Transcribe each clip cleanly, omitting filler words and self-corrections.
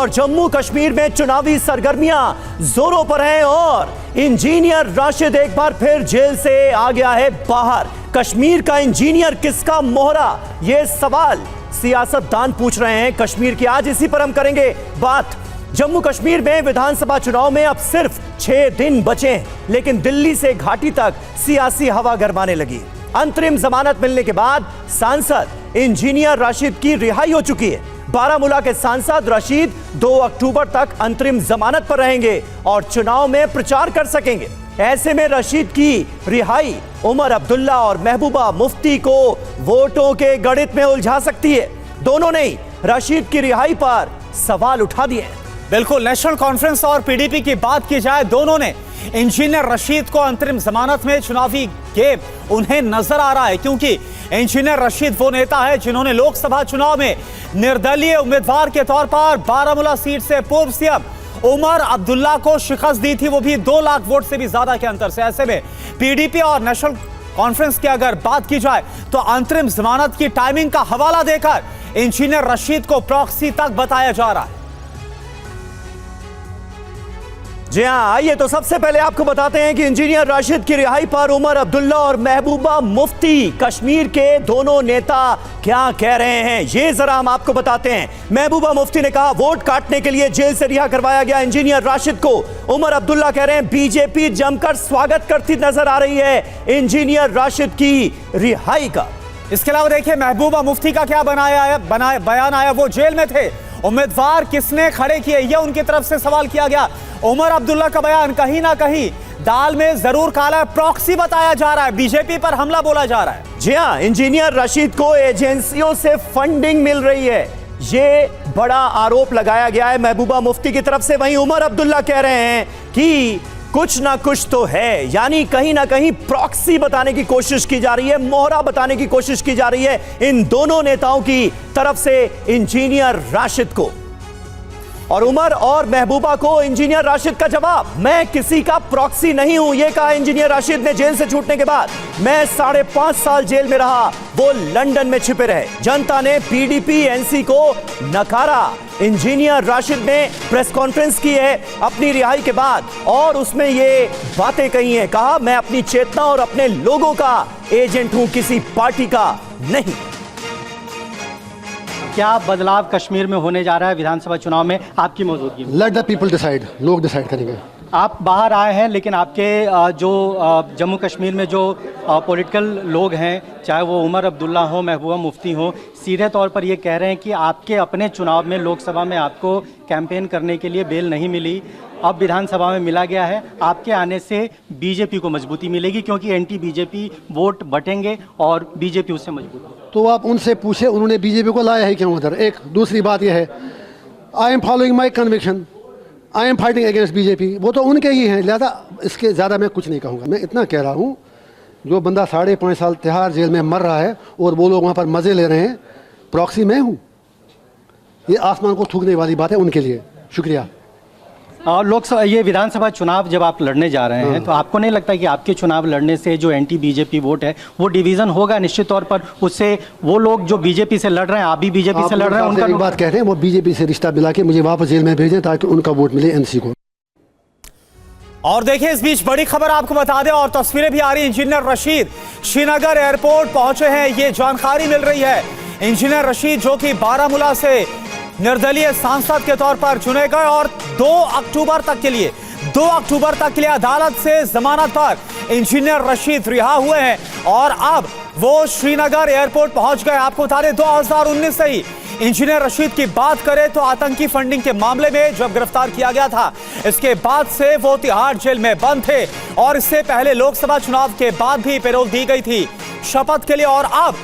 और जम्मू कश्मीर में चुनावी सरगर्मियां जोरों पर हैं और इंजीनियर राशिद एक बार फिर जेल से आ गया है बाहर। कश्मीर का इंजीनियर किसका मोहरा, यह सवाल सियासतदान पूछ रहे हैं कश्मीर की। आज इसी पर हम करेंगे बात। जम्मू कश्मीर में विधानसभा चुनाव में अब सिर्फ 6 दिन बचे हैं, लेकिन दिल्ली से घाटी तक सियासी हवा गरमाने लगी। अंतरिम जमानत मिलने के बाद सांसद इंजीनियर राशिद की रिहाई हो चुकी है। बारामूला के सांसद रशीद 2 अक्टूबर तक अंतरिम जमानत पर रहेंगे और चुनाव में प्रचार कर सकेंगे। ऐसे में रशीद की रिहाई उमर अब्दुल्ला और महबूबा मुफ्ती को वोटों के गणित में उलझा सकती है। दोनों ने रशीद की रिहाई पर सवाल उठा दिए। बिल्कुल, नेशनल कॉन्फ्रेंस और पीडीपी की बात की जाए, दोनों ने इंजीनियर रशीद को अंतरिम जमानत में चुनावी गेम उन्हें नजर आ रहा है, क्योंकि इंजीनियर रशीद वो नेता है जिन्होंने लोकसभा चुनाव में निर्दलीय उम्मीदवार के तौर पर बारामूला सीट से पूर्व सीएम उमर अब्दुल्ला को शिकस्त दी थी, वो भी 2 लाख वोट से भी ज्यादा के अंतर से। ऐसे में पीडीपी और नेशनल कॉन्फ्रेंस की अगर बात की जाए तो अंतरिम जमानत की टाइमिंग का हवाला देकर इंजीनियर रशीद को प्रॉक्सी तक बताया जा रहा है। जी हां, आइए तो सबसे पहले आपको बताते हैं कि इंजीनियर राशिद की रिहाई पर उमर अब्दुल्ला और महबूबा मुफ्ती कश्मीर के दोनों नेता क्या कह रहे हैं, ये जरा हम आपको बताते हैं। महबूबा मुफ्ती ने कहा वोट काटने के लिए जेल से रिहा करवाया गया इंजीनियर राशिद को। उमर अब्दुल्ला कह रहे हैं बीजेपी जमकर स्वागत करती नजर आ रही है इंजीनियर राशिद की रिहाई का। इसके अलावा देखिए महबूबा मुफ्ती का क्या बयान आया। वो जेल में थे, उम्मीदवार किसने खड़े किए, यह उनकी तरफ से सवाल किया गया। उमर अब्दुल्ला का बयान कहीं ना कहीं दाल में जरूर काला, प्रॉक्सी बताया जा रहा है, बीजेपी पर हमला बोला जा रहा है। जी हां, इंजीनियर रशीद को एजेंसियों से फंडिंग मिल रही है, ये बड़ा आरोप लगाया गया है महबूबा मुफ्ती की तरफ से। वहीं उमर अब्दुल्ला कह रहे हैं कि कुछ ना कुछ तो है, यानी कहीं ना कहीं प्रॉक्सी बताने की कोशिश की जा रही है, मोहरा बताने की कोशिश की जा रही है इन दोनों नेताओं की तरफ से इंजीनियर राशिद को। और उमर और महबूबा को इंजीनियर राशिद का जवाब, मैं किसी का प्रॉक्सी नहीं हूं, यह कहा इंजीनियर राशिद ने जेल से छूटने के बाद। मैं 5.5 साल जेल में रहा, वो लंदन में छिपे रहे। जनता ने पीडीपी एनसी को नकारा। इंजीनियर राशिद ने प्रेस कॉन्फ्रेंस की है अपनी रिहाई के बाद और उसमें ये बातें कही हैं। कहा मैं अपनी चेतना और अपने लोगों का एजेंट हूं, किसी पार्टी का नहीं। क्या बदलाव कश्मीर में होने जा रहा है विधानसभा चुनाव में आपकी मौजूदगी में? लेट द पीपल डिसाइड, लोग डिसाइड करेंगे। आप बाहर आए हैं, लेकिन आपके जो जम्मू कश्मीर में जो पॉलिटिकल लोग हैं, चाहे वो उमर अब्दुल्ला हो, महबूबा मुफ्ती हो, सीधे तौर पर ये कह रहे हैं कि आपके अपने चुनाव में लोकसभा में आपको कैंपेन करने के लिए बेल नहीं मिली, अब विधानसभा में मिला गया है। आपके आने से बीजेपी को मजबूती मिलेगी, क्योंकि एंटी बीजेपी वोट बटेंगे और बीजेपी उससे मजबूत होगी। तो आप उनसे पूछे उन्होंने बीजेपी को लाया है क्यों उधर। एक दूसरी बात यह है, I am following my conviction, I am fighting against BJP, वो तो उनके ही हैं, लिहाजा इसके ज़्यादा मैं कुछ नहीं कहूँगा। मैं इतना कह रहा हूँ, जो बंदा 5.5 साल तिहाड़ जेल में मर रहा है और वो लोग वहाँ पर मज़े ले रहे हैं, प्रॉक्सी मैं हूँ, ये आसमान को थूकने वाली बात है उनके लिए। शुक्रिया। लोकसभा, ये विधानसभा चुनाव जब आप लड़ने जा रहे हैं, तो आपको नहीं लगता कि आपके चुनाव लड़ने से जो एंटी बीजेपी वोट है वो डिवीजन होगा निश्चित तौर पर? उससे वो लोग जो बीजेपी से लड़ रहे हैं, आप भी बीजेपी से लड़ रहे हैं, उनका एक बात कह रहे हैं, वो बीजेपी से रिश्ता मिला के मुझे वापस जेल में भेजें ताकि उनका वोट मिले एनसी को। और देखिए इस बीच बड़ी खबर आपको बता दें और तस्वीरें भी आ रही। इंजीनियर रशीद श्रीनगर एयरपोर्ट पहुंचे हैं, ये जानकारी मिल रही है। इंजीनियर रशीद जो कि बारामूला से निर्दलीय सांसद के तौर पर चुने गए और 2 अक्टूबर तक के लिए अदालत से जमानत पर इंजीनियर रशीद रिहा हुए हैं और अब वो श्रीनगर एयरपोर्ट पहुंच गए। आपको बता दें 2019 से ही इंजीनियर रशीद की बात करें तो आतंकी फंडिंग के मामले में जब गिरफ्तार किया गया था, इसके बाद से वो तिहाड़ जेल में बंद थे और इससे पहले लोकसभा चुनाव के बाद भी पैरोल दी गई थी शपथ के लिए। और अब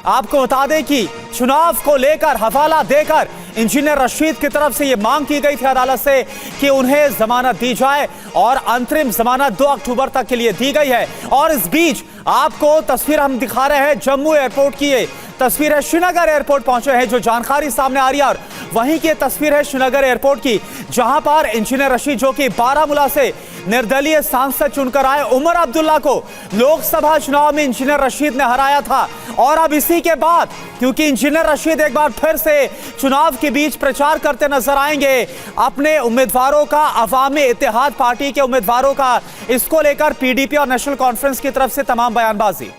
आपको बता दें कि चुनाव को लेकर हवाला देकर इंजीनियर रशीद की तरफ से यह मांग की गई थी अदालत से कि उन्हें जमानत दी जाए और अंतरिम जमानत 2 अक्टूबर तक के लिए दी गई है। और इस बीच आपको तस्वीर हम दिखा रहे हैं जम्मू एयरपोर्ट की, ये तस्वीर है श्रीनगर एयरपोर्ट पहुंचे हैं जो जानकारी सामने आ रही है। और वहीं की तस्वीर है श्रीनगर एयरपोर्ट की, जहां पर इंजीनियर रशीद जो कि बारामूला से निर्दलीय सांसद चुनकर आए, उमर अब्दुल्ला को लोकसभा चुनाव में इंजीनियर रशीद ने हराया था। और अब इसी के बाद क्योंकि इंजीनियर रशीद एक बार फिर से चुनाव की के बीच प्रचार करते नजर आएंगे अपने उम्मीदवारों का, अवामी इत्तेहाद पार्टी के उम्मीदवारों का। इसको लेकर पीडीपी और नेशनल कॉन्फ्रेंस की तरफ से तमाम बयानबाजी।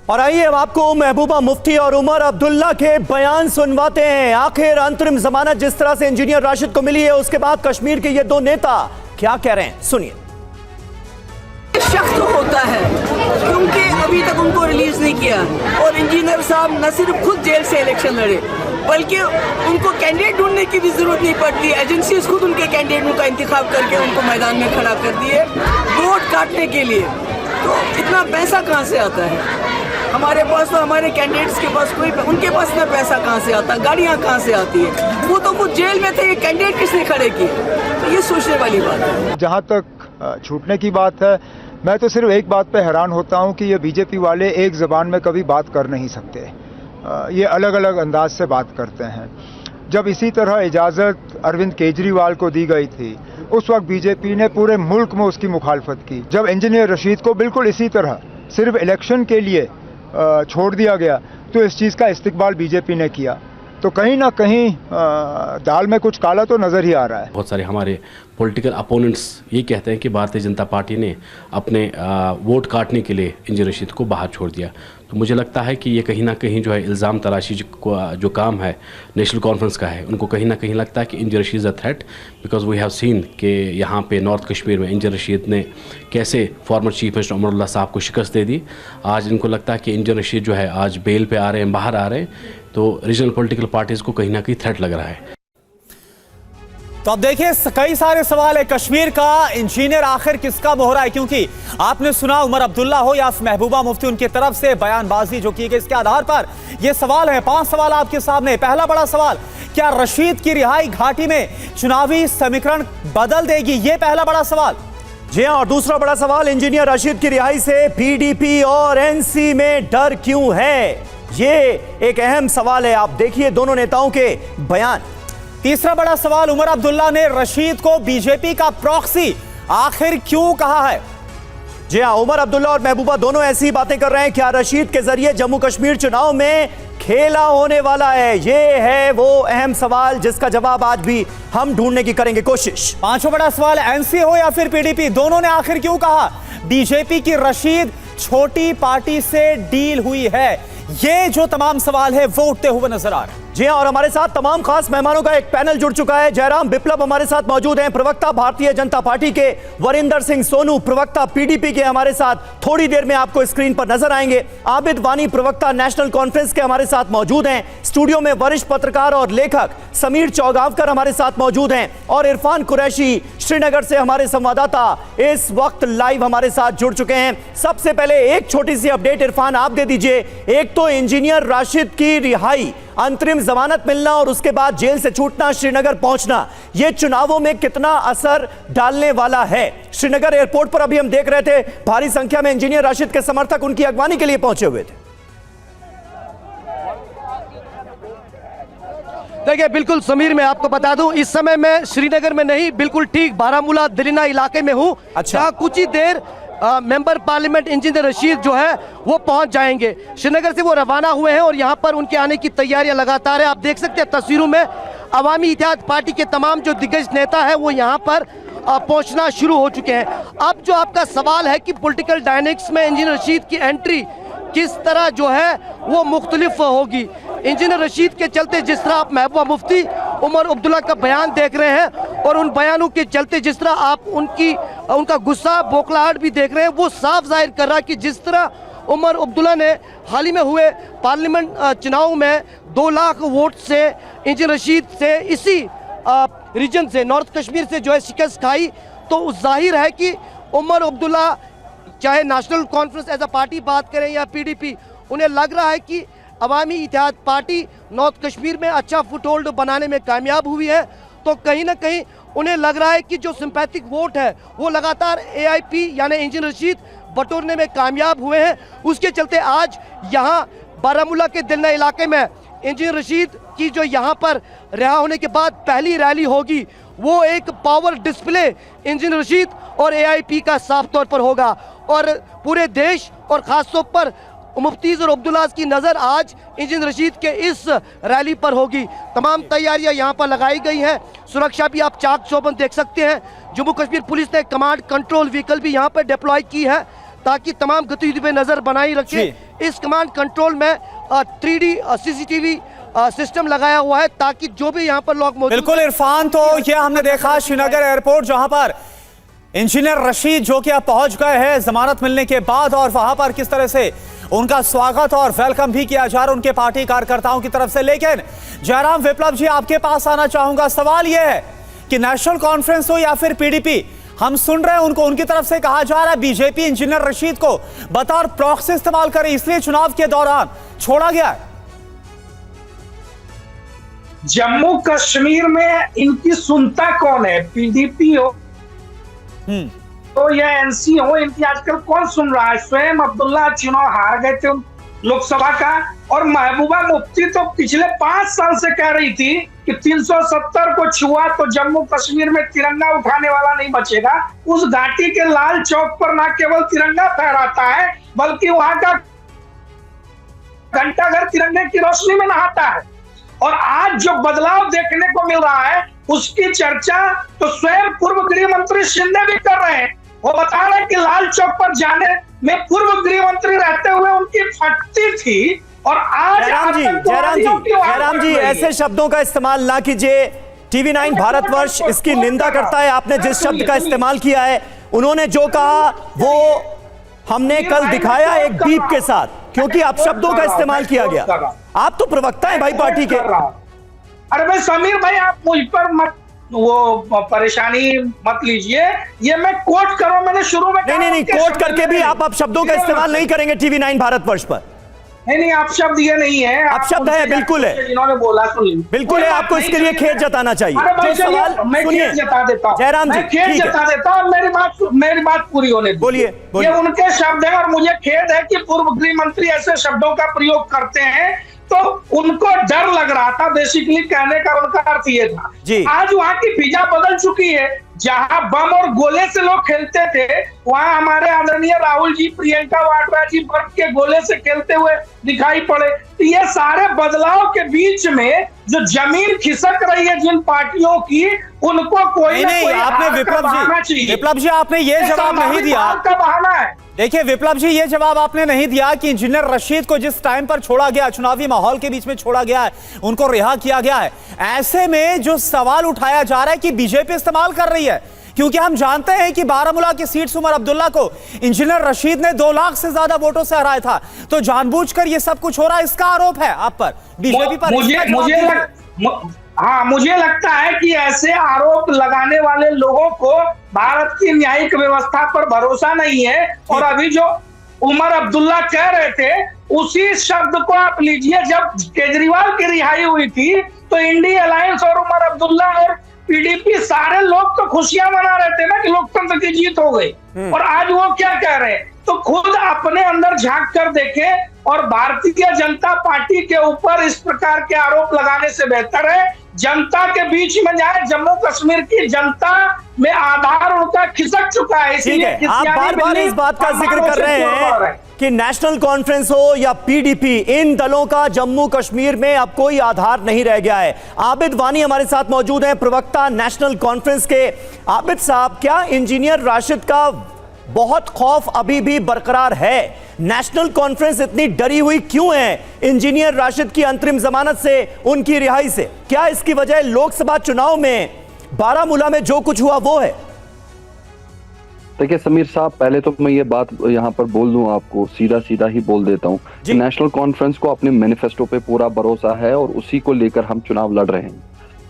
और आइए अब आपको महबूबा मुफ्ती और उमर अब्दुल्ला के बयान सुनवाते हैं। आखिर अंतरिम जमानत जिस तरह से इंजीनियर राशिद को मिली है, उसके बाद कश्मीर के ये दो नेता क्या कह रहे हैं, सुनिए। शक तो होता है क्योंकि अभी तक उनको रिलीज नहीं किया और इंजीनियर साहब न सिर्फ खुद जेल से इलेक्शन लड़े बल्कि उनको कैंडिडेट ढूंढने की भी जरूरत नहीं पड़ती। एजेंसीज खुद उनके कैंडिडेटों का इंतखाब करके उनको मैदान में खड़ा कर दिए वोट काटने के लिए। तो इतना पैसा कहाँ से आता है हमारे पास? तो हमारे कैंडिडेट्स के पास कोई, उनके पास इतना पैसा कहाँ से आता, गाड़ियाँ कहाँ से आती है? वो तो खुद जेल में थे, ये कैंडिडेट किसने खड़े किए? तो ये सोचने वाली बात है। जहाँ तक छूटने की बात है, मैं तो सिर्फ एक बात पे हैरान होता हूँ कि ये बीजेपी वाले एक ज़बान में कभी बात कर नहीं सकते। ये अलग अलग अंदाज से बात करते हैं। जब इसी तरह इजाज़त अरविंद केजरीवाल को दी गई थी, उस वक्त बीजेपी ने पूरे मुल्क में उसकी मुखालफत की। जब इंजीनियर रशीद को बिल्कुल इसी तरह सिर्फ इलेक्शन के लिए छोड़ दिया गया, तो इस चीज़ का इस्तिकबाल बीजेपी ने किया। तो कहीं ना कहीं दाल में कुछ काला तो नज़र ही आ रहा है। बहुत सारे हमारे पॉलिटिकल अपोनेंट्स ये कहते हैं कि भारतीय जनता पार्टी ने अपने वोट काटने के लिए इंजीनियर रशीद को बाहर छोड़ दिया। तो मुझे लगता है कि ये कहीं ना कहीं जो है इल्ज़ाम तराशी जो काम है नेशनल कॉन्फ्रेंस का है, उनको कहीं ना कहीं लगता है कि engineer Rashid is a threat, because we have seen कि यहाँ पे नॉर्थ कश्मीर में इंजीनियर रशीद ने कैसे former chief minister Omar Abdullah sahab को शिकस्त दे दी। आज इनको लगता है कि इंजीनियर रशीद जो है आज बेल पे आ रहे हैं, बाहर आ रहे हैं, तो रीजनल पॉलिटिकल पार्टीज़ को कहीं ना कहीं थ्रेट लग रहा है। तो अब देखिए कई सारे सवाल है। कश्मीर का इंजीनियर आखिर किसका मोहरा है? क्योंकि आपने सुना उमर अब्दुल्ला हो या महबूबा मुफ्ती, उनकी तरफ से बयानबाजी जो की गई, इसके आधार पर यह सवाल है। 5 सवाल आपके सामने। पहला बड़ा सवाल, क्या रशीद की रिहाई घाटी में चुनावी समीकरण बदल देगी? यह पहला बड़ा सवाल। जी हां, और दूसरा बड़ा सवाल, इंजीनियर राशिद की रिहाई से पीडीपी और एनसी में डर क्यों है? ये एक अहम सवाल है। आप देखिए दोनों नेताओं के बयान। तीसरा बड़ा सवाल, उमर अब्दुल्ला ने रशीद को बीजेपी का प्रॉक्सी आखिर क्यों कहा है? जी हां, उमर अब्दुल्ला और महबूबा दोनों ऐसी बातें कर रहे हैं। क्या रशीद के जरिए जम्मू कश्मीर चुनाव में खेला होने वाला है? ये है वो अहम सवाल जिसका जवाब आज भी हम ढूंढने की करेंगे कोशिश। पांचवा बड़ा सवाल, एनसी हो या फिर पीडीपी, दोनों ने आखिर क्यों कहा बीजेपी की रशीद छोटी पार्टी से डील हुई है? ये जो तमाम सवाल है वो उठते हुए नजर आ रहे हैं। जी हां, और हमारे साथ तमाम खास मेहमानों का एक पैनल जुड़ चुका है। जयराम विप्लव हमारे साथ मौजूद हैं, प्रवक्ता भारतीय जनता पार्टी के। वरिंदर सिंह सोनू, प्रवक्ता पीडीपी के, हमारे साथ थोड़ी देर में आपको स्क्रीन पर नजर आएंगे। आबिद वानी, प्रवक्ता नेशनल कॉन्फ्रेंस के, हमारे साथ मौजूद हैं। स्टूडियो में वरिष्ठ पत्रकार और लेखक समीर चौगावकर हमारे साथ मौजूद हैं, और इरफान कुरैशी श्रीनगर से हमारे संवाददाता इस वक्त लाइव हमारे साथ जुड़ चुके हैं। सबसे पहले एक छोटी सी अपडेट इरफान आप दे दीजिए। एक तो इंजीनियर राशिद की रिहाई, अंतरिम जमानत मिलना और उसके बाद जेल से छूटना, श्रीनगर पहुंचना, यह चुनावों में कितना असर डालने वाला है? श्रीनगर एयरपोर्ट पर अभी हम देख रहे थे भारी संख्या में इंजीनियर राशिद के समर्थक उनकी अगवानी के लिए पहुंचे हुए थे। देखिए बिल्कुल समीर, मैं आपको बता दूं इस समय मैं श्रीनगर में नहीं, बिल्कुल ठीक बारामूला दरीना इलाके में हूं। अच्छा। कुछ ही देर मेंबर पार्लियामेंट इंजीनियर रशीद जो है वो पहुंच जाएंगे। श्रीनगर से वो रवाना हुए हैं और यहां पर उनके आने की तैयारियां लगातार है। आप देख सकते हैं तस्वीरों में अवामी इत्तेहाद पार्टी के तमाम जो दिग्गज नेता है वो यहां पर पहुंचना शुरू हो चुके हैं। अब जो आपका सवाल है कि पॉलिटिकल डायनेमिक्स में इंजीनियर रशीद की एंट्री किस तरह जो है वो मुख्तलिफ होगी, इंजीनियर रशीद के चलते जिस तरह आप महबूबा मुफ्ती, उमर अब्दुल्ला का बयान देख रहे हैं और उन बयानों के चलते जिस तरह आप उनका गुस्सा, बौखलाहट भी देख रहे हैं, वो साफ जाहिर कर रहा है कि जिस तरह उमर अब्दुल्ला ने हाल ही में हुए पार्लियामेंट चुनाव में 2 लाख वोट से इंजीनियर रशीद से इसी रीजन से, नॉर्थ कश्मीर से जो है शिकस्त खाई, तो जाहिर है कि उमर अब्दुल्ला चाहे National Conference as a party बात करें या पीडीपी, उन्हें लग रहा है कि अवामी इत्तेहाद पार्टी नॉर्थ कश्मीर में अच्छा फुटहोल्ड बनाने में कामयाब हुई है। तो कहीं ना कहीं उन्हें लग रहा है कि जो सिंपैथिक वोट है वो लगातार एआईपी यानी इंजीनियर रशीद बटोरने में कामयाब हुए हैं। उसके चलते आज यहाँ बारामूला के दिलना इलाके में इंजीनियर रशीद की जो यहाँ पर रिहा होने के बाद पहली रैली होगी, वो एक पावर डिस्प्ले इंजीनियर रशीद और एआईपी का साफ तौर पर होगा और पूरे देश और ख़ास तौर पर मुफ्तीज और अब्दुल्लाज की नज़र आज इंजीनियर रशीद के इस रैली पर होगी। तमाम तैयारियां यहाँ पर लगाई गई हैं। सुरक्षा भी आप चाक चौबंद देख सकते हैं। जम्मू कश्मीर पुलिस ने कमांड कंट्रोल व्हीकल भी यहाँ पर डिप्लॉय की है ताकि तमाम गतिविधि पे नज़र बनाई रखे। इस कमांड कंट्रोल में 3D CCTV सिस्टम लगाया हुआ है ताकि जो भी यहाँ पर लोग मौजूद। बिल्कुल इरफान, तो ये हमने देखा श्रीनगर एयरपोर्ट जहां पर इंजीनियर रशीद जो कि अब पहुंच गए हैं जमानत मिलने के बाद, और वहां पर किस तरह से उनका स्वागत और वेलकम भी किया जा रहा है उनके पार्टी कार्यकर्ताओं की तरफ से। लेकिन जयराम विप्लव जी, आपके पास आना चाहूंगा। सवाल यह है कि नेशनल कॉन्फ्रेंस हो या फिर PDP, हम सुन रहे हैं उनकी तरफ से कहा जा रहा है बीजेपी इंजीनियर रशीद को बतौर प्रॉक्सी इस्तेमाल करे, इसलिए चुनाव के दौरान छोड़ा गया है। जम्मू कश्मीर में इनकी सुनता कौन है? PDP हो तो या NC हो, इनकी आजकल कौन सुन रहा है? स्वयं अब्दुल्ला चुनाव हार गए थे लोकसभा का, और महबूबा मुफ्ती तो पिछले 5 साल से कह रही थी कि 370 को छुआ तो जम्मू कश्मीर में तिरंगा उठाने वाला नहीं बचेगा। उस घाटी के लाल चौक पर न केवल तिरंगा फहराता है बल्कि वहां का घंटाघर तिरंगे की रोशनी में नहाता है। और आज जो बदलाव देखने को मिल रहा है उसकी चर्चा तो स्वयं पूर्व गृह मंत्री शिंदे भी कर रहे हैं। वो बता रहे हैं कि लाल चौक पर जाने में पूर्व गृह मंत्री रहते हुए उनकी फटती थी, और आज जयराम जी ऐसे शब्दों का इस्तेमाल ना कीजिए। TV9 भारतवर्ष इसकी निंदा करता है। आपने जिस शब्द का इस्तेमाल किया है, उन्होंने जो कहा वो हमने कल दिखाया एक बीप के साथ, क्योंकि आप शब्दों का इस्तेमाल किया गया। आप तो प्रवक्ता हैं भाई पार्टी के। अरे भाई समीर भाई, आप मुझ पर मत वो परेशानी मत लीजिए। ये मैं कोट करूं, मैंने शुरू में नहीं कोट करके भी आप शब्दों का इस्तेमाल नहीं करेंगे TV9 भारतवर्ष पर। नहीं, आप शब्द ये नहीं है। आप शब्द है, बिल्कुल है, जिन्होंने बोला सुन, बिल्कुल है। आपको इसके लिए खेद जताना चाहिए। मैं खेद जता देता हूं, जयराम जी, खेद जता देता हूं। मेरी बात पूरी होने दो। बोलिए। ये उनके शब्द है और मुझे खेद है कि पूर्व गृह मंत्री ऐसे शब्दों का प्रयोग करते हैं। तो उनको डर लग रहा था, बेसिकली कहने का उनका अर्थ ये था। आज वहां की फिजा बदल चुकी है। जहां बम और गोले से लोग खेलते थे, वहां हमारे आदरणीय राहुल जी, प्रियंका वाड्रा जी बर्फ के गोले से खेलते हुए दिखाई पड़े। तो ये सारे बदलाव के बीच में जो जमीन खिसक रही है जिन पार्टियों की, उनको कोई नहीं, आपने विप्लव जी आपने ये जवाब नहीं दिया का बहाना है। देखिए विप्लव जी, ये जवाब आपने नहीं दिया कि इंजीनियर रशीद को जिस टाइम पर छोड़ा गया, चुनावी माहौल के बीच में छोड़ा गया है, उनको रिहा किया गया है। ऐसे में जो सवाल उठाया जा रहा है कि बीजेपी इस्तेमाल कर रही है, क्योंकि हम जानते हैं कि बारामूला की सीट से उमर अब्दुल्ला को इंजीनियर रशीद ने 2 लाख से ज्यादा वोटों से हराया था। तो जानबूझकर ये सब कुछ हो रहा है, इसका आरोप है आप पर, बीजेपी पर। मुझे लगता है कि ऐसे आरोप लगाने वाले लोगों को भारत की न्यायिक व्यवस्था पर भरोसा नहीं है। और अभी जो उमर अब्दुल्ला कह रहे थे उसी शब्द को आप लीजिए। जब केजरीवाल की रिहाई हुई थी तो इंडिया अलायंस और उमर अब्दुल्ला और PDP सारे लोग तो खुशियां मना रहे थे ना कि लोकतंत्र की जीत हो गई। और आज वो क्या कह रहे हैं? तो खुद अपने अंदर झांक कर देखें, और भारतीय जनता पार्टी के ऊपर इस प्रकार के आरोप लगाने से बेहतर है जनता के बीच में जाए। जम्मू कश्मीर की जनता में आधार उनका खिसक चुका है। इसलिए आप बार-बार इस बात का जिक्र कर रहे हैं कि नेशनल कॉन्फ्रेंस हो या PDP, इन दलों का जम्मू कश्मीर में अब कोई आधार नहीं रह गया है। आबिद वानी हमारे साथ मौजूद हैं, प्रवक्ता नेशनल कॉन्फ्रेंस के। आबिद साहब, क्या इंजीनियर राशिद का बहुत खौफ अभी भी बरकरार है? नेशनल कॉन्फ्रेंस इतनी डरी हुई क्यों है इंजीनियर राशिद की अंतरिम जमानत से, उनकी रिहाई से? क्या इसकी वजह लोकसभा चुनाव में बारामूला में जो कुछ हुआ वो है? देखिए समीर साहब, पहले तो मैं ये बात यहाँ पर बोल दूं, आपको सीधा ही बोल देता हूँ। नेशनल कॉन्फ्रेंस को अपने मैनिफेस्टो पे पूरा भरोसा है और उसी को लेकर हम चुनाव लड़ रहे हैं।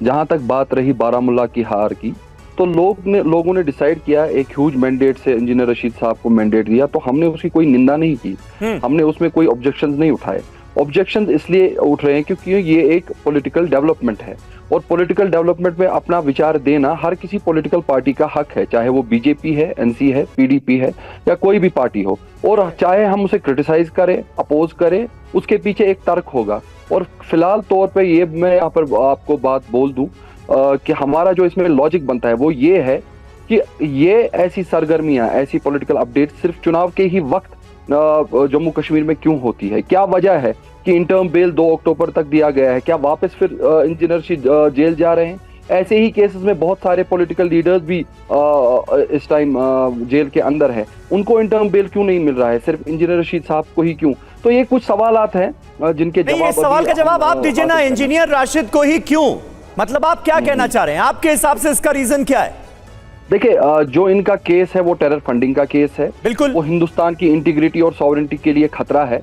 जहां तक बात रही बारामूला की हार की, तो लोगों ने डिसाइड किया, एक ह्यूज मैंडेट से इंजीनियर रशीद साहब को मैंडेट दिया, तो हमने उसकी कोई निंदा नहीं की, हमने उसमें कोई ऑब्जेक्शंस नहीं उठाए। ऑब्जेक्शंस इसलिए उठ रहे हैं क्योंकि ये एक पॉलिटिकल डेवलपमेंट है, और पॉलिटिकल डेवलपमेंट में अपना विचार देना हर किसी पॉलिटिकल पार्टी का हक है, चाहे वो बीजेपी है, NC है, PDP है या कोई भी पार्टी हो। और चाहे हम उसे क्रिटिसाइज करें, अपोज करें, उसके पीछे एक तर्क होगा। और फिलहाल तौर पे ये मैं यहाँ पर आपको बात बोल दूं कि हमारा जो इसमें लॉजिक बनता है वो ये है कि ये ऐसी सरगर्मियां, ऐसी पॉलिटिकल अपडेट सिर्फ चुनाव के ही वक्त जम्मू कश्मीर में क्यों होती है? क्या वजह है कि इंटर्म बेल 2 अक्टूबर तक दिया गया है? क्या वापस फिर इंजीनियर रशीद जेल जा रहे हैं? ऐसे ही केसेस में बहुत सारे पॉलिटिकल लीडर्स भी इस टाइम जेल के अंदर है, उनको इंटर्म बेल क्यों नहीं मिल रहा है? सिर्फ इंजीनियर रशीद साहब को ही क्यों? तो ये कुछ सवालात हैं जिनके नहीं, जवाब इस सवाल का जवाब आप दीजिए ना, इंजीनियर राशिद को ही क्यों? मतलब आप क्या कहना चाह रहे हैं? आपके हिसाब से इसका रीजन क्या है? देखिए, जो इनका केस है वो टेरर फंडिंग का केस है, बिल्कुल, वो हिंदुस्तान की इंटीग्रिटी और सॉवरेंटी के लिए खतरा है।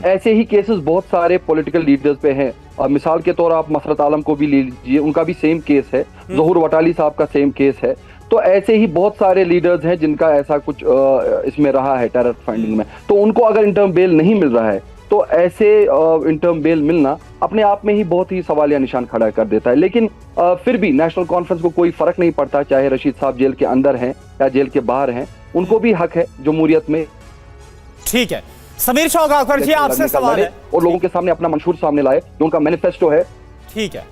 ऐसे ही केसेस बहुत सारे पॉलिटिकल लीडर्स पे हैं। मिसाल के तौर आप मसरत आलम को भी ले लीजिए, उनका भी सेम केस है, ज़हूर वटाली साहब का सेम केस है। तो ऐसे ही बहुत सारे लीडर्स हैं जिनका ऐसा कुछ इसमें रहा है टेरर फंडिंग में। तो उनको अगर इंटर्म बेल नहीं मिल रहा है तो ऐसे इंटर्म बेल मिलना अपने आप में ही बहुत ही सवालिया निशान खड़ा कर देता है। लेकिन फिर भी नेशनल कॉन्फ्रेंस को कोई फर्क नहीं पड़ता, चाहे रशीद साहब जेल के अंदर हैं या जेल के बाहर हैं, उनको भी हक है जमहूरियत में। ठीक है, समीर चौगावकर जी आपसे सवाल है और लोगों के सामने अपना मंशूर सामने लाए जो उनका मैनिफेस्टो है। ठीक है,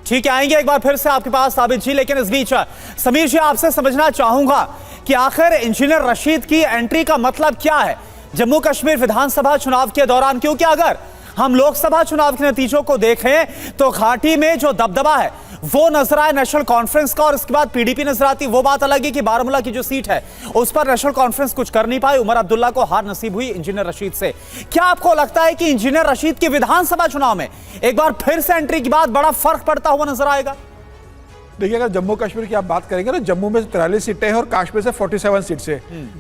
ठीक है, आएंगे एक बार फिर से आपके पास साबित जी, लेकिन इस बीच समीर जी आपसे समझना चाहूंगा कि आखिर इंजीनियर रशीद की एंट्री का मतलब क्या है जम्मू कश्मीर विधानसभा चुनाव के दौरान? क्योंकि अगर हम लोकसभा चुनाव के नतीजों को देखें तो घाटी में जो दबदबा है वो नजर आए नेशनल कॉन्फ्रेंस का, और इसके बाद पीडीपी नजर आती। वो बात अलग है कि बारामूला की जो सीट है उस पर नेशनल कॉन्फ्रेंस कुछ कर नहीं पाई, उमर अब्दुल्ला को हार नसीब हुई इंजीनियर रशीद से। क्या आपको लगता है कि इंजीनियर रशीद की विधानसभा चुनाव में एक बार फिर से एंट्री के बाद बड़ा फर्क पड़ता हुआ नजर आएगा? देखिए, अगर जम्मू कश्मीर की आप बात करेंगे ना, जम्मू में 43 सीटें हैं और कश्मीर से 47 सीट से।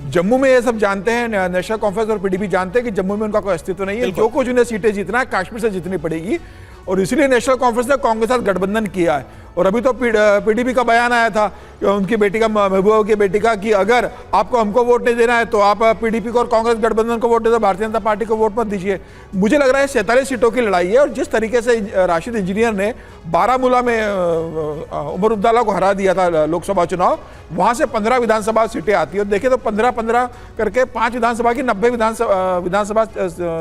जम्मू में ये सब जानते हैं, नेशनल कॉन्फ्रेंस और पीडीपी जानते हैं कि जम्मू में उनका कोई अस्तित्व नहीं है। जो कुछ उन्हें सीटें जीतना है कश्मीर से जीतनी पड़ेगी, और इसलिए नेशनल कॉन्फ्रेंस ने कांग्रेस के साथ गठबंधन किया है। और अभी तो पीडीपी का बयान आया था उनकी बेटी का, महबूबा की बेटी का, कि अगर आपको हमको वोट नहीं देना है तो आप पीडीपी को और कांग्रेस गठबंधन को वोट दे दो, भारतीय जनता पार्टी को वोट मत दीजिए। मुझे लग रहा है 47 सीटों की लड़ाई है, और जिस तरीके से राशिद इंजीनियर ने बारामूला में उमर अब्दुल्ला को हरा दिया था लोकसभा चुनाव, वहां से 15 विधानसभा सीटें आती है। और देखिए तो 15-15 करके 5 विधानसभा की 90 विधानसभा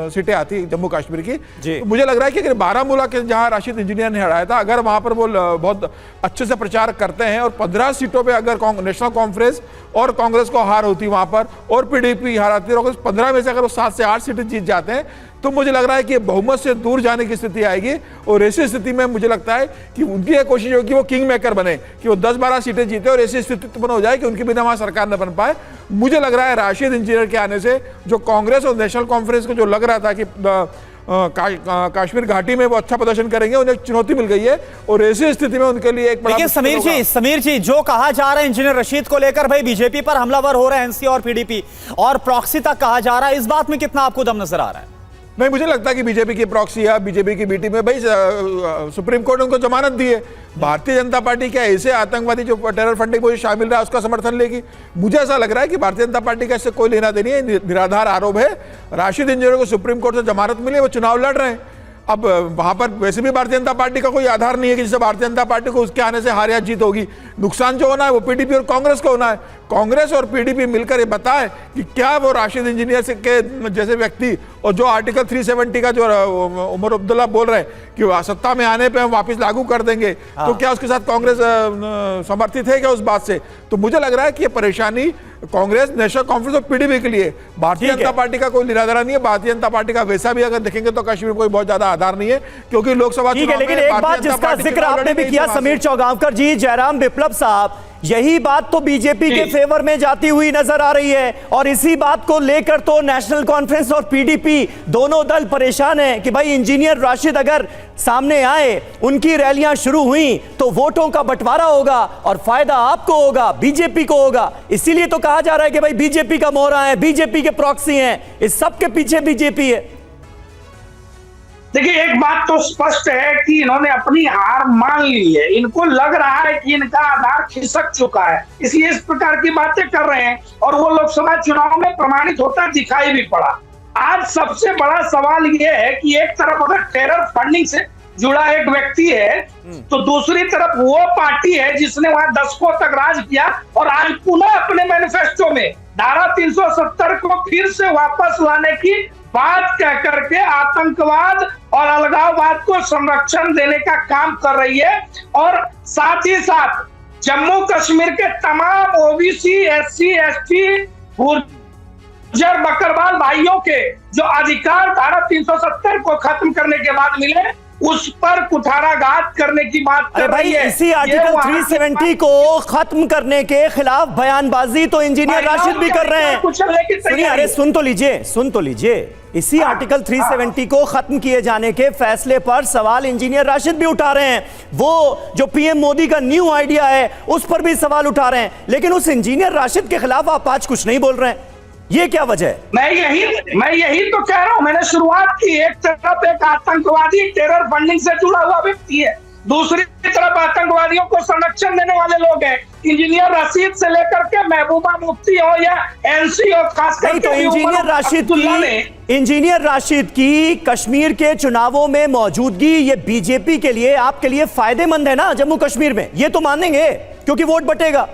सीटें आती है जम्मू कश्मीर की। तो मुझे लग रहा है कि अगर बारामूला के जहां राशिद इंजीनियर ने हराया था, अगर वहां पर वो बहुत अच्छे से प्रचार करते हैं और 15 सीटों पे अगर नेशनल कॉन्फ्रेंस और कांग्रेस को हार होती वहां पर, और पीडीपी हारती है, और 15 में से अगर वो 7 से 8 सीटें जीत जाते हैं, तो मुझे लग रहा है कि बहुमत से दूर जाने की स्थिति आएगी। और ऐसी स्थिति में मुझे लगता है कि उनकी यह कोशिश होगी कि वो किंग मेकर बने, कि वो 10-12 सीटें जीते और ऐसी स्थिति उत्पन्न हो जाए कि उनके बिना वहां सरकार न बन पाए। मुझे लग रहा है राशिद इंजीनियर के आने से जो कांग्रेस और नेशनल कॉन्फ्रेंस को जो लग रहा था कि कश्मीर घाटी में वो अच्छा प्रदर्शन करेंगे, उन्हें चुनौती मिल गई है, और ऐसी स्थिति में उनके लिए एक बड़ा। समीर जी जो कहा जा रहा है इंजीनियर रशीद को लेकर, भाई बीजेपी पर हमलावर हो रहे हैं एनसी और पीडीपी, और प्रॉक्सी तक कहा जा रहा है, इस बात में कितना आपको दम नजर आ रहा है? नहीं, मुझे लगता है कि बीजेपी की प्रॉक्सी है, बीजेपी की बीटी में भाई सुप्रीम कोर्ट ने उनको जमानत दी है। भारतीय जनता पार्टी क्या ऐसे आतंकवादी जो टेरर फंडिंग में शामिल रहा है उसका समर्थन लेगी? मुझे ऐसा लग रहा है कि भारतीय जनता पार्टी का इससे कोई लेना देनी है, निराधार आरोप है। राशिद इंजीनियर को सुप्रीम कोर्ट से जमानत मिली, वो चुनाव लड़ रहे हैं। अब वहां पर वैसे भी भारतीय जनता पार्टी का कोई आधार नहीं है कि जिससे भारतीय जनता पार्टी को उसके आने से हार या जीत होगी। नुकसान जो होना है वो पीडीपी और कांग्रेस को होना है। कांग्रेस और पीडीपी मिलकर ये बताए कि क्या वो राशिद इंजीनियर से के जैसे व्यक्ति, और जो आर्टिकल 370 का जो उमर अब्दुल्ला बोल रहे हैं कि सत्ता में आने पे हम वापस लागू कर देंगे, तो क्या उसके साथ कांग्रेस समर्थित है क्या उस बात से? तो मुझे लग रहा है कि ये परेशानी कांग्रेस, नेशनल कॉन्फ्रेंस और पीडीपी के लिए, भारतीय जनता पार्टी का कोई निराधार नहीं है। भारतीय जनता पार्टी का वैसा भी अगर देखेंगे तो कश्मीर में कोई बहुत ज्यादा आधार नहीं है, क्योंकि लोकसभा चुनाव में। लेकिन एक बात जिसका जिक्र आपने भी किया समीर चौगावकर जी, जयराम विप्लव साहब, यही बात तो बीजेपी के फेवर में जाती हुई नजर आ रही है, और इसी बात को लेकर तो नेशनल कॉन्फ्रेंस और पीडीपी दोनों दल परेशान हैं कि भाई इंजीनियर राशिद अगर सामने आए, उनकी रैलियां शुरू हुई तो वोटों का बंटवारा होगा और फायदा आपको होगा, बीजेपी को होगा। इसीलिए तो कहा जा रहा है कि भाई बीजेपी का मोहरा है, बीजेपी के प्रॉक्सी हैं, इस सब के पीछे बीजेपी है। देखिए, एक बात तो स्पष्ट है कि इन्होंने अपनी हार मान ली है। इनको लग रहा है कि इनका आधार खिसक चुका है, इसलिए इस प्रकार की बातें कर रहे हैं, और वो लोकसभा चुनाव में प्रमाणित होता दिखाई भी पड़ा। आज सबसे बड़ा सवाल ये है कि एक तरफ अगर टेरर फंडिंग से जुड़ा एक व्यक्ति है, तो दूसरी तरफ वो पार्टी है जिसने वहां दशकों तक राज किया, और आज पुनः अपने मैनिफेस्टो में धारा 370 को फिर से वापस लाने की बात कह करके आतंकवाद और अलगाववाद को संरक्षण देने का काम कर रही है। और साथ ही साथ जम्मू कश्मीर के तमाम ओबीसी, एससी, एसटी, गुजर बकरवाल भाइयों के जो अधिकार धारा 370 को खत्म करने के बाद मिले, उस पर कुठाराघात करने की बात अरे कर भाई रही है। इसी आर्टिकल 370 को खत्म करने के खिलाफ बयानबाजी तो इंजीनियर राशिद भी कर रहे हैं। सुनिए, अरे सुन तो लीजिए इसी आर्टिकल 370 को खत्म किए जाने के फैसले पर सवाल इंजीनियर राशिद भी उठा रहे हैं। वो जो पीएम मोदी का न्यू आइडिया है उस पर भी सवाल उठा रहे हैं, लेकिन उस इंजीनियर राशिद के खिलाफ आप आज कुछ नहीं बोल रहे हैं, ये क्या वजह है? मैं यही तो कह रहा हूं। मैंने शुरुआत की, एक तरफ एक आतंकवादी टेरर फंडिंग से जुड़ा हुआ व्यक्ति है, दूसरी तरफ आतंकवादियों को संरक्षण देने वाले लोग हैं। इंजीनियर राशिद से लेकर के महबूबा मुफ्ती हो या एनसी हो, खास करके तो इंजीनियर राशिद की कश्मीर के चुनावों में मौजूदगी ये बीजेपी के लिए, आपके लिए फायदेमंद है ना जम्मू कश्मीर में, ये तो मानेंगे क्योंकि वोट बटेगा।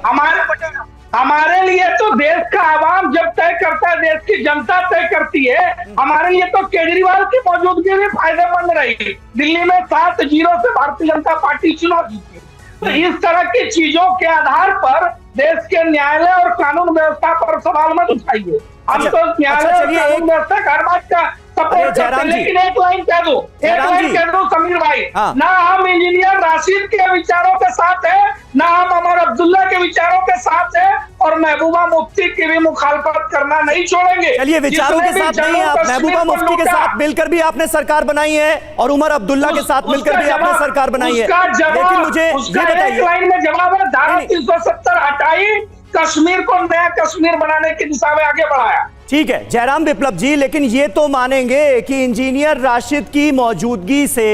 हमारे लिए तो देश का आवाम जब तय करता है, देश की जनता तय करती है। हमारे लिए तो केजरीवाल की मौजूदगी भी फायदेमंद रही। दिल्ली में 7-0 से भारतीय जनता पार्टी चुनाव जीती। तो इस तरह की चीजों के आधार पर देश के न्यायालय और कानून व्यवस्था पर सवाल मत उठाइए। हम तो न्यायालय और कानून व्यवस्था का हर बात का सपोर्ट करते हैं, लेकिन एक लाइन कह दो समीर भाई, ना हम इंजीनियर राशिद के विचारों के साथ है, ना हम उमर अब्दुल्ला के विचारों के साथ है, और महबूबा मुफ्ती की भी मुखालफत करना नहीं छोड़ेंगे। चलिए, विचारों के साथ नहीं, आप महबूबा मुफ्ती के साथ मिलकर भी आपने सरकार बनाई है और उमर अब्दुल्ला के साथ मिलकर भी आपने सरकार बनाई है, लेकिन मुझे ये बताइए, एक लाइन में जवाब है, धारा 370 हटाई, कश्मीर को नया कश्मीर बनाने की दिशा में आगे बढ़ाया। ठीक है जयराम विप्लव जी, लेकिन ये तो मानेंगे कि इंजीनियर राशिद की मौजूदगी से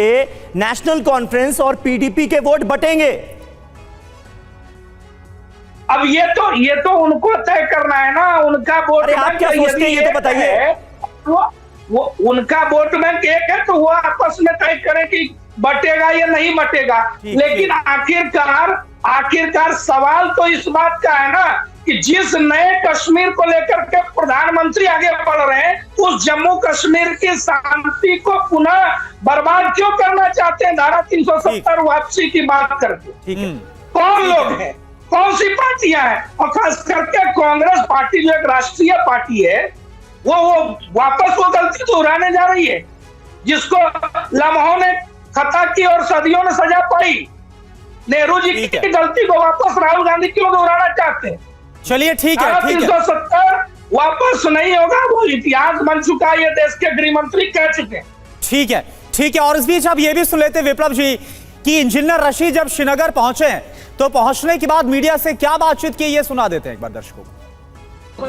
नेशनल कॉन्फ्रेंस और पीडीपी के वोट बटेंगे। अब ये तो उनको तय करना है ना, उनका वोट। आप क्या सोचते हैं ये तो बताइए। वो उनका वोट बैंक एक है, तो वो आपस में तय करे कि बटेगा या नहीं बटेगा। लेकिन आखिरकार सवाल तो इस बात का है ना कि जिस नए कश्मीर को लेकर के प्रधानमंत्री आगे बढ़ रहे हैं, उस जम्मू कश्मीर की शांति को पुनः बर्बाद क्यों करना चाहते हैं धारा 370 वापसी की बात करके? कौन लोग हैं, कौन सी पार्टियां हैं, और खास करके कांग्रेस पार्टी जो एक राष्ट्रीय पार्टी है, वो वापस वो गलती दोहराने जा रही है जिसको लम्हों ने खता की और सदियों ने सजा पाई। नेहरू जी की गलती को वापस राहुल गांधी क्यों दोहराना चाहते हैं? चलिए ठीक है, 370 वापस नहीं होगा, वो इतिहास बन चुका है, ये देश के गृह मंत्री कह चुके हैं। ठीक है। और इस बीच आप ये भी सुन लेते विप्लव जी कि इंजीनियर रशीद जब श्रीनगर पहुंचे तो पहुंचने के बाद मीडिया से क्या बातचीत की, ये सुना देते हैं एक बार दर्शकों को।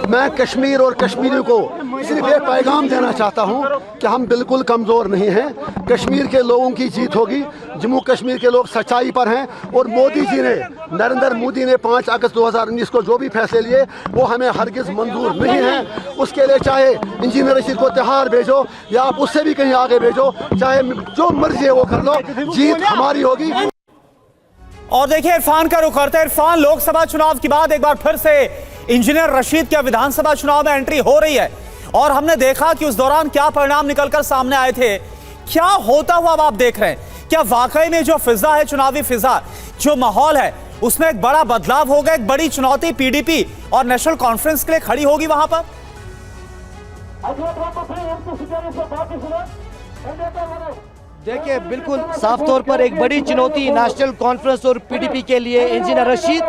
मैं कश्मीर और कश्मीरियों को सिर्फ एक पैगाम देना चाहता हूं कि हम बिल्कुल कमज़ोर नहीं हैं। कश्मीर के लोगों की जीत होगी। जम्मू कश्मीर के लोग सच्चाई पर हैं और मोदी जी ने, नरेंद्र मोदी ने 5 अगस्त 2019 को जो भी फैसले लिए वो हमें हरगिज़ मंजूर नहीं है। उसके लिए चाहे इंजीनियर रशीद को तिहाड़ भेजो या आप उससे भी कहीं आगे भेजो, चाहे जो मर्जी है वो कर लो, जीत हमारी होगी। और देखिए इरफान का रुख करते हैं। इरफान, लोकसभा चुनाव के बाद एक बार फिर से इंजीनियर रशीद क्या विधानसभा चुनाव में एंट्री हो रही है, और हमने देखा कि उस दौरान क्या परिणाम निकलकर सामने आए थे, क्या होता हुआ अब आप देख रहे हैं। क्या वाकई में जो फिजा है, चुनावी फिजा, जो माहौल है, उसमें एक बड़ा बदलाव होगा, एक बड़ी चुनौती पीडीपी और नेशनल कॉन्फ्रेंस के लिए खड़ी होगी वहां पर? देखिए, बिल्कुल साफ तौर पर एक बड़ी चुनौती नेशनल कॉन्फ्रेंस और पीडीपी के लिए इंजीनियर रशीद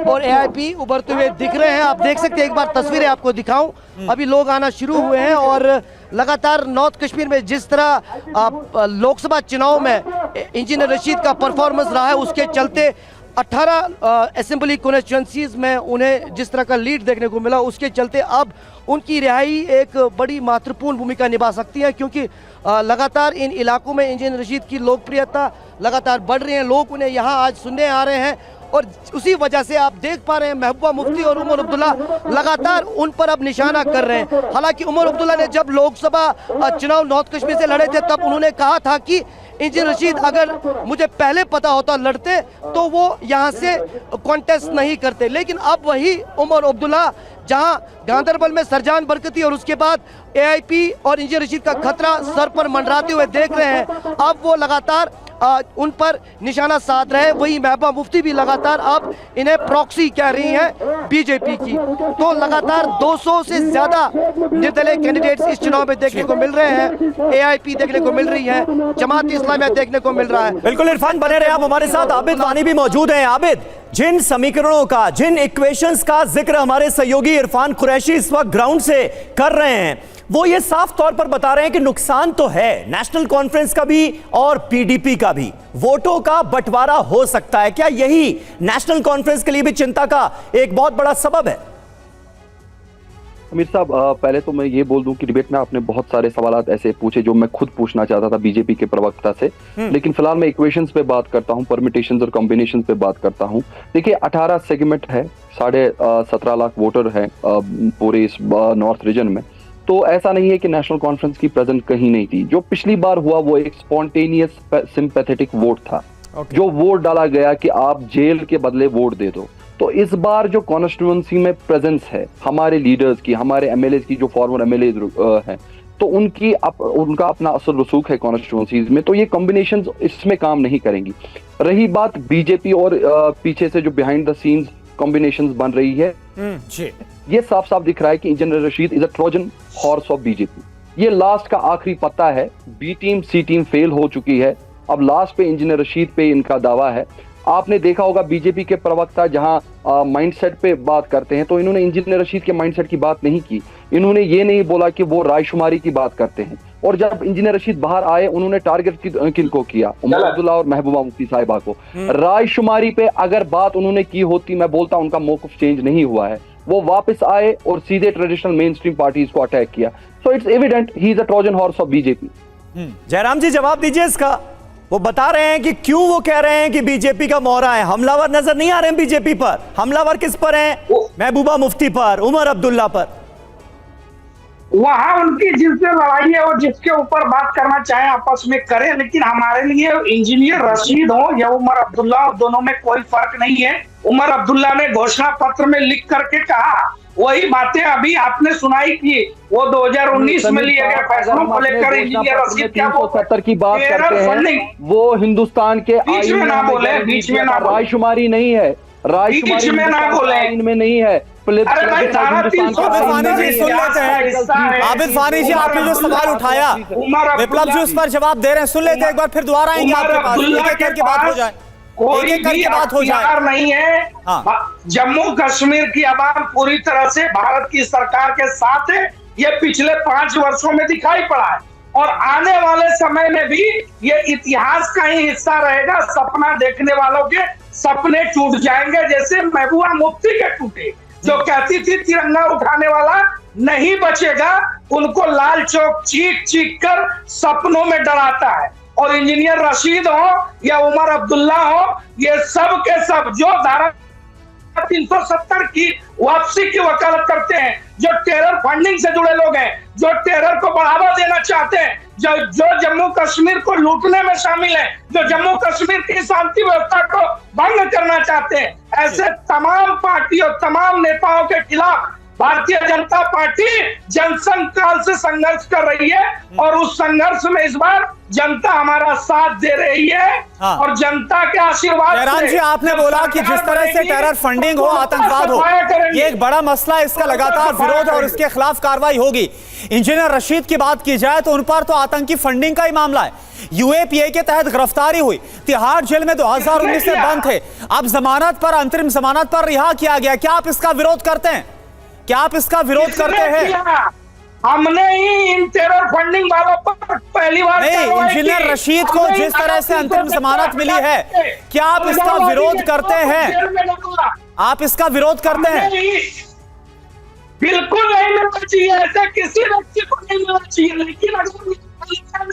और एआईपी उभरते हुए दिख रहे हैं। आप देख सकते हैं, एक बार तस्वीरें आपको दिखाऊं, अभी लोग आना शुरू हुए हैं और लगातार नॉर्थ कश्मीर में जिस तरह लोकसभा चुनाव में इंजीनियर रशीद का परफॉर्मेंस रहा है, उसके चलते 18 असेंबली कॉन्स्टिट्यूंसीज में उन्हें जिस तरह का लीड देखने को मिला, उसके चलते अब उनकी रिहाई एक बड़ी महत्वपूर्ण भूमिका निभा सकती है, क्योंकि लगातार इन इलाकों में इंजीनियर रशीद की लोकप्रियता लगातार बढ़ रही है। लोग उन्हें यहाँ आज सुनने आ रहे हैं और उसी वजह से आप देख पा रहे हैं महबूबा मुफ्ती और उमर अब्दुल्ला लगातार उन पर अब निशाना कर रहे हैं। हालांकि उमर अब्दुल्ला ने जब लोकसभा चुनाव नॉर्थ कश्मीर से लड़े थे, तब उन्होंने कहा था कि इंजीनियर रशीद अगर मुझे पहले पता होता लड़ते तो वो यहाँ से कॉन्टेस्ट नहीं करते। लेकिन अब वही उमर अब्दुल्ला जहां गांधरबल में सरजान बरकती और उसके बाद एआईपी और इंजीनियर रशीद का खतरा सर पर मंडराते हुए देख रहे हैं। अब वो लगातार उन पर निशाना साध रहे हैं। वही महबूबा मुफ्ती भी लगातार अब इन्हें प्रॉक्सी कह रही हैं बीजेपी की। तो लगातार 200 से ज्यादा निर्दलीय कैंडिडेट्स इस चुनाव में देखने को मिल रहे हैं। एआईपी देखने को मिल रही है, जमात इस्लामिया देखने को मिल रहा है। बिल्कुल इरफान, बने रहे आप हमारे साथ। आबिद वानी भी मौजूद हैं। आबिद, जिन समीकरणों का, जिन इक्वेशंस का जिक्र हमारे सहयोगी इरफान कुरैशी इस वक्त ग्राउंड से कर रहे हैं, वो ये साफ तौर पर बता रहे हैं कि नुकसान तो है नेशनल कॉन्फ्रेंस का भी और पीडीपी का भी, वोटों का बंटवारा हो सकता है। क्या यही नेशनल कॉन्फ्रेंस के लिए भी चिंता का एक बहुत बड़ा सबब है? अमीर साहब, पहले तो मैं ये बोल दूं कि डिबेट में आपने बहुत सारे सवाल ऐसे पूछे जो मैं खुद पूछना चाहता था बीजेपी के प्रवक्ता से, लेकिन फिलहाल मैं इक्वेशंस पे बात करता हूं, परमिटेशंस और कॉम्बिनेशंस पे बात करता हूं। देखिए 18 सेगमेंट है, 17.5 लाख वोटर हैं पूरे इस नॉर्थ रीजन में। तो ऐसा नहीं है कि नेशनल कॉन्फ्रेंस की प्रेजेंट कहीं नहीं थी। जो पिछली बार हुआ वो एक स्पॉन्टेनियस सिंपैथेटिक वोट था, जो वोट डाला गया कि आप जेल के बदले वोट दे दो। तो इस बार जो कॉन्स्टिट्यूएंसी में प्रेजेंस है हमारे लीडर्स की, हमारे एमएलए की, जो फॉर्मर एमएलए हैं, तो उनका अपना असर रसूख है कॉन्स्टिट्यूएंसीज में, तो ये कॉम्बिनेशन इसमें काम नहीं करेंगी। रही बात बीजेपी और पीछे से जो बिहाइंड द सीन्स कॉम्बिनेशंस बन रही है, ये साफ साफ दिख रहा है कि engineer Rashid is a Trojan horse of BJP. ये लास्ट का आखिरी पत्ता है। बी टीम सी टीम फेल हो चुकी है, अब लास्ट पे इंजीनियर रशीद पे इनका दावा है। आपने देखा होगा बीजेपी के प्रवक्ता जहां माइंडसेट पे बात करते हैं, तो इन्होंने इंजीनियर रशीद के माइंडसेट की बात नहीं की। इन्होंने ये नहीं बोला कि वो रायशुमारी की बात करते हैं। और जब इंजीनियर रशीद बाहर आए, उन्होंने टारगेट किनको किया? उमर अब्दुल्ला और महबूबा मुफ्ती साहिबा को। रायशुमारी पे अगर बात उन्होंने की होती, मैं बोलता उनका मौक़िफ़ चेंज नहीं हुआ है। वो वापस आए और सीधे ट्रेडिशनल मेन स्ट्रीम पार्टीज को अटैक किया। So it's evident he is a Trojan horse of BJP. Jairam ji, जवाब दीजिए इसका। वो बता रहे हैं कि क्यों वो कह रहे हैं कि बीजेपी का मोहरा है। हमलावर नजर नहीं आ रहे हैं बीजेपी पर। हमलावर किस पर हैं? महबूबा मुफ्ती पर, उमर अब्दुल्ला पर। वहां उनकी जिससे लड़ाई है और जिसके ऊपर बात करना चाहे आपस में करें, लेकिन हमारे लिए इंजीनियर रशीद हो या उमर अब्दुल्ला हो, दोनों में कोई फर्क नहीं है। उमर अब्दुल्ला ने घोषणा पत्र में लिख करके कहा वही बातें अभी आपने सुनाई की। वो 2019 में लिए गए फैसलों को लेकर इंजीनियर रशीद क्या 370 की बात करते हैं, वो हिंदुस्तान के बीच में ना बोले, बीच में ना रायशुमारी नहीं है, रायशुमारी में ना बोले, इनमें नहीं है। आबिद फानी जी, आपने जो सवाल उठाया, विप्लव जी उस पर जवाब दे रहे हैं, सुन लेते हैं एक बार, फिर दोबारा आएंगे आपके पास, एक एक करके बात हो जाए, कोई भी हथियार नहीं है। जम्मू कश्मीर की आवाम पूरी तरह से भारत की सरकार के साथ है। ये पिछले 5 वर्षों में दिखाई पड़ा है और आने वाले समय में भी ये इतिहास का ही हिस्सा रहेगा। सपना देखने वालों के सपने टूट जाएंगे, जैसे महबूबा मुफ्ती के टूटे, जो कहती थी तिरंगा उठाने वाला नहीं बचेगा, उनको लाल चौक चीख चीख कर सपनों में डराता है। और इंजीनियर रशीद हो या उमर अब्दुल्ला हो, ये सब के सब जो धारा 370 की वापसी की वकालत करते हैं, जो टेरर फंडिंग से जुड़े लोग हैं, जो टेरर को बढ़ावा देना चाहते हैं, जो जम्मू कश्मीर को लूटने में शामिल है, जो जम्मू कश्मीर की शांति व्यवस्था को भंग करना चाहते हैं, ऐसे तमाम पार्टियों, तमाम नेताओं के खिलाफ भारतीय जनता पार्टी जनसंघ काल से संघर्ष कर रही है। और उस संघर्ष में इस बार जनता हमारा साथ दे रही है और जनता के आशीर्वाद। जयराम जी, आपने बोला कि जिस तरह से टेरर फंडिंग हो, आतंकवाद हो, ये एक बड़ा मसला, इसका लगातार विरोध और इसके खिलाफ कार्रवाई होगी। इंजीनियर रशीद की बात की जाए तो उन पर तो आतंकी फंडिंग का ही मामला है। यूएपीए के तहत गिरफ्तारी हुई, तिहाड़ जेल में 2019 से बंद थे, अब जमानत पर, अंतरिम जमानत पर रिहा किया गया। क्या आप इसका विरोध करते हैं? क्या आप इसका विरोध करते हैं? हमने ही इन टेरर फंडिंग वालों पर पहली बार नहीं, इंजीनियर रशीद को जिस तरह से अंतरिम जमानत मिली है, क्या आप इसका विरोध करते हैं? आप इसका विरोध करते हैं? बिल्कुल नहीं मिलना चाहिए, ऐसे किसी व्यक्ति को नहीं मिलना चाहिए। लेकिन अगर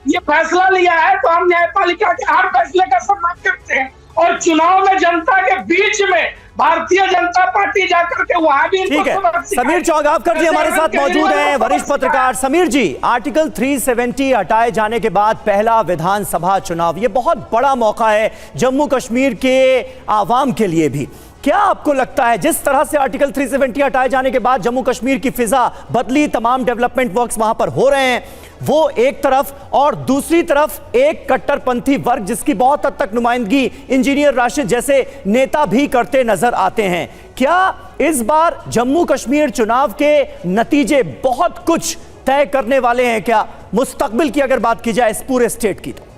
ये फैसला लिया है तो हम न्यायपालिका के हर फैसले का सम्मान करते हैं। और चुनाव में जनता के बीच में भारतीय जनता पार्टी जाकर के वहां भी। ठीक है, समीर चौगावकर जी हमारे साथ मौजूद हैं, वरिष्ठ पत्रकार। समीर जी, आर्टिकल 370 हटाए जाने के बाद पहला विधानसभा चुनाव, ये बहुत बड़ा मौका है जम्मू कश्मीर के आवाम के लिए भी। क्या आपको लगता है जिस तरह से आर्टिकल 370 हटाए जाने के बाद जम्मू कश्मीर की फिजा बदली, तमाम डेवलपमेंट वर्क्स वहां पर हो रहे हैं, वो एक तरफ, और दूसरी तरफ एक कट्टरपंथी वर्ग जिसकी बहुत हद तक नुमाइंदगी इंजीनियर राशिद जैसे नेता भी करते नजर आते हैं, क्या इस बार जम्मू कश्मीर चुनाव के नतीजे बहुत कुछ तय करने वाले हैं? क्या मुस्तकबिल की अगर बात की जाए इस पूरे स्टेट की, तो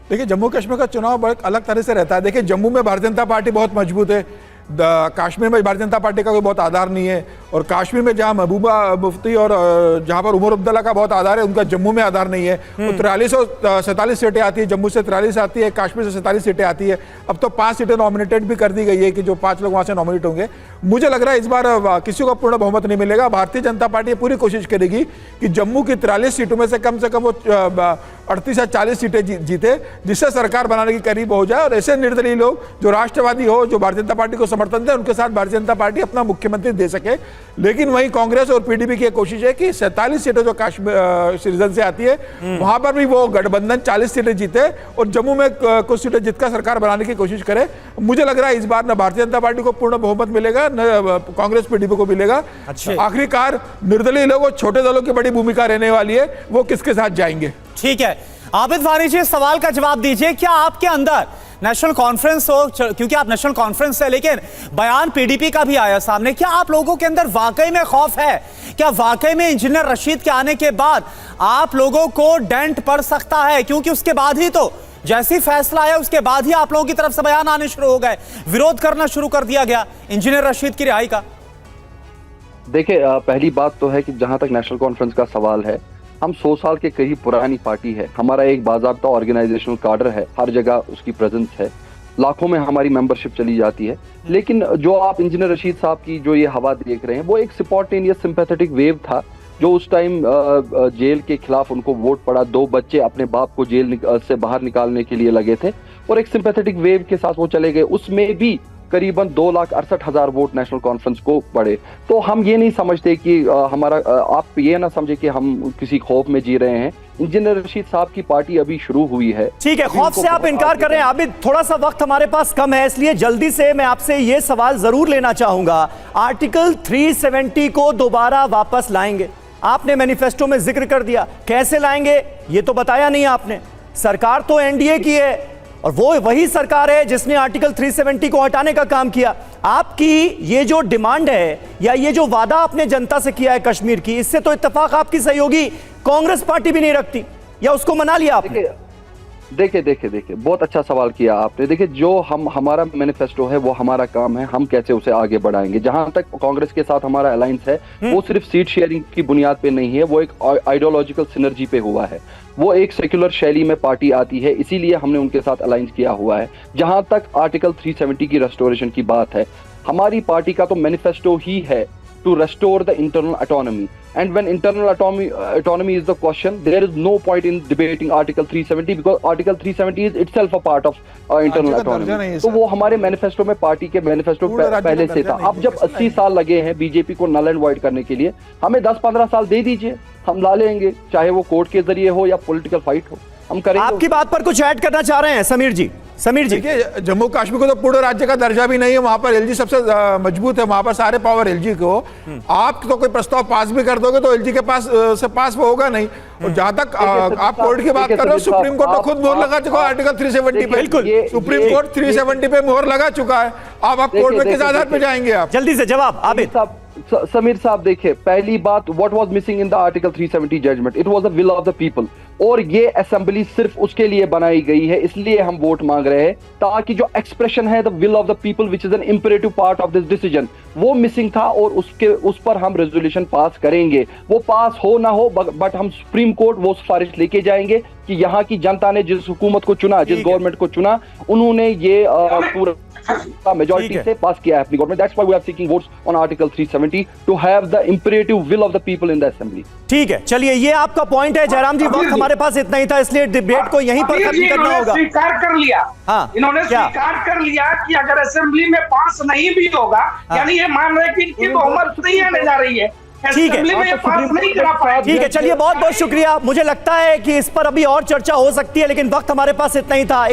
देखिए जम्मू कश्मीर का चुनाव बहुत अलग तरह से रहता है। देखिए जम्मू में भारतीय जनता पार्टी बहुत मजबूत है, कश्मीर में भारतीय जनता पार्टी का कोई बहुत आधार नहीं है, और कश्मीर में जहां महबूबा मुफ्ती और जहां पर उमर अब्दुल्ला का बहुत आधार है, उनका जम्मू में आधार नहीं है। तो 43 और 47 सीटें आती है, जम्मू से 43 आती है, कश्मीर से 47 सीटें आती है। अब तो 5 सीटें नॉमिनेटेड भी कर दी गई है कि जो 5 लोग वहां से नॉमिनेट होंगे। मुझे लग रहा है इस बार किसी को पूर्ण बहुमत नहीं मिलेगा। भारतीय जनता पार्टी पूरी कोशिश करेगी कि जम्मू की 43 सीटों में से कम वो 38 या 40 सीटें जीते, जिससे सरकार बनाने के करीब हो जाए, और ऐसे निर्दलीय लोग जो राष्ट्रवादी हो, जो भारतीय जनता पार्टी को समर्थन दे, उनके साथ भारतीय जनता पार्टी अपना मुख्यमंत्री दे सके। लेकिन वहीं कांग्रेस और पीडीपी की कोशिश है कि 47 सीटें जो कश्मीर सीजन से आती है वहां पर भी वो गठबंधन 40 सीटें जीते और जम्मू में कुछ सीटें जीतकर सरकार बनाने की कोशिश करे। मुझे लग रहा है इस बार न भारतीय जनता पार्टी को पूर्ण बहुमत मिलेगा, न कांग्रेस पीडीपी को मिलेगा। आखिरकार निर्दलीय लोग और छोटे दलों की बड़ी भूमिका रहने वाली है, वो किसके साथ जाएंगे। ठीक है, आबिद वानी जी सवाल का जवाब दीजिए, क्या आपके अंदर नेशनल कॉन्फ्रेंस हो, क्योंकि आप नेशनल कॉन्फ्रेंस है, लेकिन बयान पीडीपी का भी आया सामने, क्या आप लोगों के अंदर वाकई में खौफ है? क्या वाकई में इंजीनियर रशीद के आने के बाद आप लोगों को डेंट पड़ सकता है? क्योंकि उसके बाद ही तो जैसी फैसला आया उसके बाद ही आप लोगों की तरफ से बयान आने शुरू हो गए, विरोध करना शुरू कर दिया गया इंजीनियर रशीद की रिहाई का। देखिए पहली बात तो है कि जहां तक नेशनल कॉन्फ्रेंस का सवाल है, हम 100 साल के करीब पुरानी पार्टी है, हमारा एक बाज़ाब्ता ऑर्गेनाइजेशनल कार्डर है, हर जगह उसकी प्रेजेंस है, लाखों में हमारी मेंबरशिप चली जाती है। लेकिन जो आप इंजीनियर रशीद साहब की जो ये हवा देख रहे हैं, वो एक स्पॉन्टेनियस सिंपैथेटिक वेव था जो उस टाइम जेल के खिलाफ उनको वोट पड़ा, 2 बच्चे अपने बाप को जेल से बाहर निकालने के लिए लगे थे और एक सिंपैथेटिक वेव के साथ वो चले गए। उसमें भी करीबन 2,68,000 वोट नेशनल कॉन्फ्रेंस को पड़े। तो हम ये नहीं समझते कि हमारा, आप ये ना समझे कि हम किसी खौफ में जी रहे हैं। इंजीनियर रशीद साहब की पार्टी अभी शुरू हुई है। ठीक है, खौफ से आप इनकार कर रहे हैं। आबिद, थोड़ा सा वक्त हमारे पास कम है, इसलिए जल्दी से मैं आपसे ये सवाल जरूर लेना चाहूंगा। आर्टिकल 370 को दोबारा वापस लाएंगे? आपने मैनिफेस्टो में जिक्र कर दिया, कैसे लाएंगे ये तो बताया नहीं आपने। सरकार तो एनडीए की है और वो वही सरकार है जिसने आर्टिकल 370 को हटाने का काम किया। आपकी ये जो डिमांड है या ये जो वादा आपने जनता से किया है कश्मीर की, इससे तो इत्तेफाक आपकी सहयोगी कांग्रेस पार्टी भी नहीं रखती, या उसको मना लिया आपने? देखिए बहुत अच्छा सवाल किया आपने। देखिए जो हमारा मैनिफेस्टो है वो हमारा काम है, हम कैसे उसे आगे बढ़ाएंगे। जहां तक कांग्रेस के साथ हमारा अलायंस है वो सिर्फ सीट शेयरिंग की बुनियाद पे नहीं है, वो एक आइडियोलॉजिकल सिनर्जी पे हुआ है। वो एक सेक्युलर शैली में पार्टी आती है, इसीलिए हमने उनके साथ अलायंस किया हुआ है। जहां तक आर्टिकल 370 की रेस्टोरेशन की बात है, हमारी पार्टी का तो मैनिफेस्टो ही है to restore the internal autonomy, and when internal autonomy is the question, there is no point in debating article 370 because article 370 is itself a part of internal autonomy। तो वो हमारे मैनिफेस्टो में, party के manifesto पहले से था। अब जब 80 साल लगे हैं बीजेपी को नल एंड वॉइड करने के लिए, हमें 10-15 साल दे दीजिए, हम ला लेंगे, चाहे वो कोर्ट के जरिए हो या पॉलिटिकल फाइट हो, हम करेंगे। आपकी बात पर कुछ ऐड करना चाह रहे हैं समीर जी? देखिए जम्मू कश्मीर को तो पूर्ण राज्य का दर्जा भी नहीं है, वहां पर एलजी सबसे मजबूत है, वहां पर सारे पावर एलजी को। आप तो कोई प्रस्ताव पास भी कर दोगे तो एलजी के पास से पास वो होगा नहीं। और जहां तक आप कोर्ट की बात कर रहे हो, सुप्रीम कोर्ट तो खुद मोहर लगा चुका है आर्टिकल 370 पे। बिल्कुल, सुप्रीम कोर्ट 370 पे मोहर लगा चुका है। आप कोर्ट में किस आधार पे जाएंगे? आप जल्दी से जवाब। आबिद समीर साहब देखिए, पहली बात, what was missing in the article 370 judgment? It was the will of the people. और ये असेंबली सिर्फ उसके लिए बनाई गई है, इसलिए हम वोट मांग रहे हैं ताकि जो एक्सप्रेशन है the will of the people which is an imperative part of this decision, वो मिसिंग था और उस पर हम रेजोल्यूशन पास करेंगे। वो पास हो ना हो, बट हम सुप्रीम कोर्ट वो सिफारिश लेके जाएंगे कि यहाँ की जनता ने जिस हुकूमत को चुना, जिस गवर्नमेंट को चुना, उन्होंने ये पूरा मेजॉरिटी से पास किया है अपनी government. That's why we are seeking votes on article 370 to have the imperative will of the people in the assembly. ठीक है, चलिए ये आपका पॉइंट है। जयराम जी, वक्त हमारे पास इतना ही था, इसलिए डिबेट को यहीं पर खत्म करना होगा। स्वीकार कर लिया, हाँ, इन्होंने स्वीकार कर लिया कि अगर असेंबली में पास नहीं भी होगा, यानी ये मान रहे कि इनकी बहुमत नहीं आने जा रही है, ठीक है, ठीक है, चलिए बहुत बहुत शुक्रिया। मुझे लगता है कि इस पर अभी और चर्चा हो सकती है, लेकिन वक्त हमारे पास इतना ही था।